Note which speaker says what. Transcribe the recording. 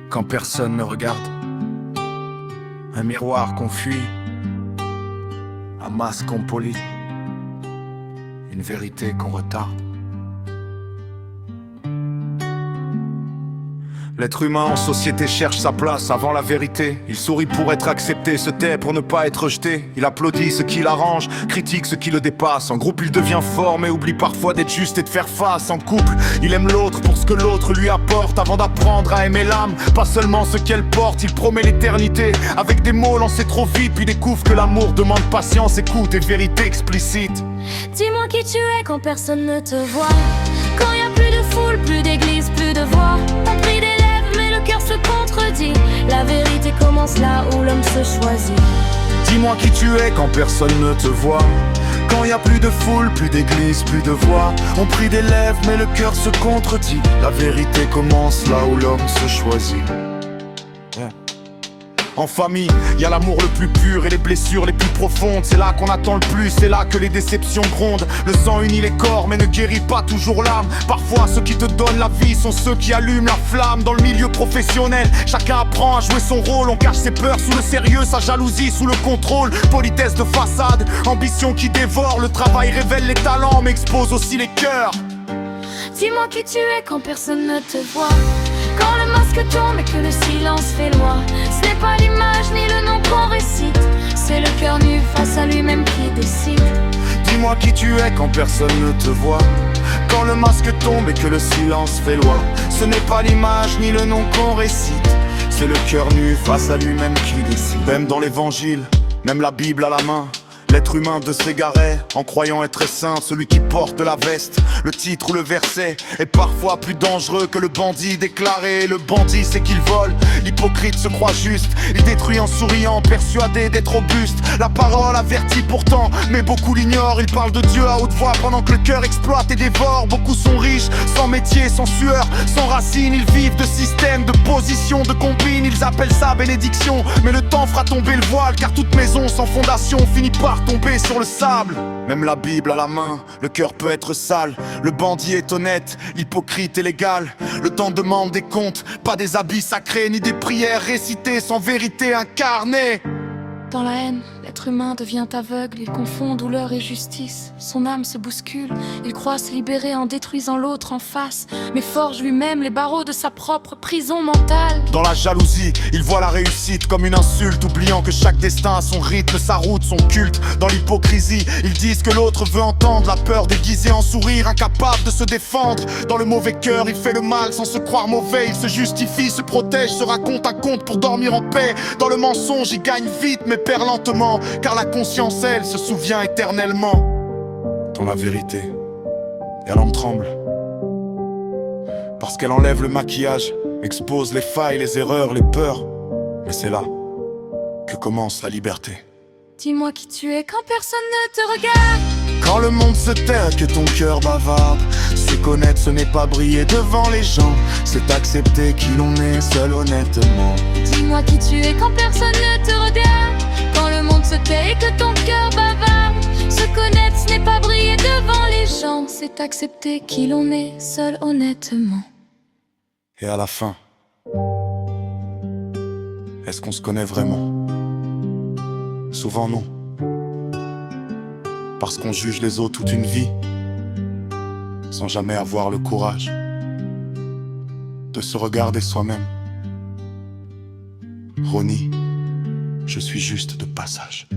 Speaker 1: quand personne ne regarde. Un miroir qu'on fuit, un masque qu'on polit, une vérité qu'on retarde. L'être humain en société cherche sa place avant la vérité. Il sourit pour être accepté, se tait pour ne pas être rejeté. Il applaudit ce qui l'arrange, critique ce qui le dépasse. En groupe il devient fort mais oublie parfois d'être juste et de faire face. En couple, il aime l'autre pour ce que l'autre lui apporte, avant d'apprendre à aimer l'âme, pas seulement ce qu'elle porte. Il promet l'éternité avec des mots lancés trop vite, puis découvre que l'amour demande patience, écoute et vérité explicite.
Speaker 2: Dis-moi qui tu es quand personne ne te voit, quand y a plus de foule, plus d'église, plus de voix. On prie des lèvres mais le cœur se contredit. La vérité commence là où l'homme se choisit.
Speaker 1: Dis-moi qui tu es quand personne ne te voit, quand y a plus de foule, plus d'église, plus de voix. On prie des lèvres mais le cœur se contredit. La vérité commence là où l'homme se choisit. En famille, y a l'amour le plus pur et les blessures les plus profondes. C'est là qu'on attend le plus, c'est là que les déceptions grondent. Le sang unit les corps mais ne guérit pas toujours l'âme. Parfois ceux qui te donnent la vie sont ceux qui allument la flamme. Dans le milieu professionnel, chacun apprend à jouer son rôle. On cache ses peurs sous le sérieux, sa jalousie sous le contrôle. Politesse de façade, ambition qui dévore. Le travail révèle les talents mais expose aussi les cœurs.
Speaker 2: Dis-moi qui tu es quand personne ne te voit, quand le masque tombe et que le silence fait loi. Ce n'est pas l'image ni le nom qu'on récite, c'est le cœur nu face à lui-même qui décide.
Speaker 1: Dis-moi qui tu es quand personne ne te voit, quand le masque tombe et que le silence fait loi. Ce n'est pas l'image ni le nom qu'on récite, c'est le cœur nu face à lui-même qui décide. Même dans l'évangile, même la Bible à la main, l'être humain de s'égarer en croyant être saint. Celui qui porte la veste, le titre ou le verset est parfois plus dangereux que le bandit déclaré. Le bandit c'est qu'il vole, l'hypocrite se croit juste. Il détruit en souriant, persuadé d'être robuste. La parole avertit pourtant, mais beaucoup l'ignorent. Il parle de Dieu à haute voix pendant que le cœur exploite et dévore. Beaucoup sont riches, sans métier, sans sueur, sans racines. Ils vivent de systèmes, de positions, de combines. Ils appellent ça bénédiction, mais le temps fera tomber le voile, car toute maison sans fondation finit par tomber sur le sable. Même la Bible à la main, le cœur peut être sale. Le bandit est honnête, l'hypocrite est légal. Le temps demande des comptes, pas des habits sacrés, ni des prières récitées sans vérité incarnée.
Speaker 2: Dans la haine, l'être humain devient aveugle. Il confond douleur et justice. Son âme se bouscule. Il croit se libérer en détruisant l'autre en face, mais forge lui-même les barreaux de sa propre prison mentale.
Speaker 1: Dans la jalousie, il voit la réussite comme une insulte, oubliant que chaque destin a son rythme, sa route, son culte. Dans l'hypocrisie, ils disent que l'autre veut entendre, la peur déguisée en sourire, incapable de se défendre. Dans le mauvais cœur, il fait le mal sans se croire mauvais. Il se justifie, se protège, se raconte un conte pour dormir en paix. Dans le mensonge, il gagne vite mais perd lentement, car la conscience, elle, se souvient éternellement. Dans la vérité, elle en tremble, parce qu'elle enlève le maquillage, expose les failles, les erreurs, les peurs. Mais c'est là que commence la liberté.
Speaker 2: Dis-moi qui tu es quand personne ne te regarde,
Speaker 1: quand le monde se tait, que ton cœur bavarde. Se connaître, ce n'est pas briller devant les gens, c'est accepter qui l'on est seul honnêtement.
Speaker 2: Dis-moi qui tu es quand personne ne te regarde, quand le monde se tait et que ton cœur bavarde. Se connaître, ce n'est pas briller devant les gens, c'est accepter qui l'on est seul honnêtement.
Speaker 1: Et à la fin, est-ce qu'on se connaît vraiment? Souvent non, parce qu'on juge les autres toute une vie, sans jamais avoir le courage de se regarder soi-même. Ronnie, je suis juste de passage.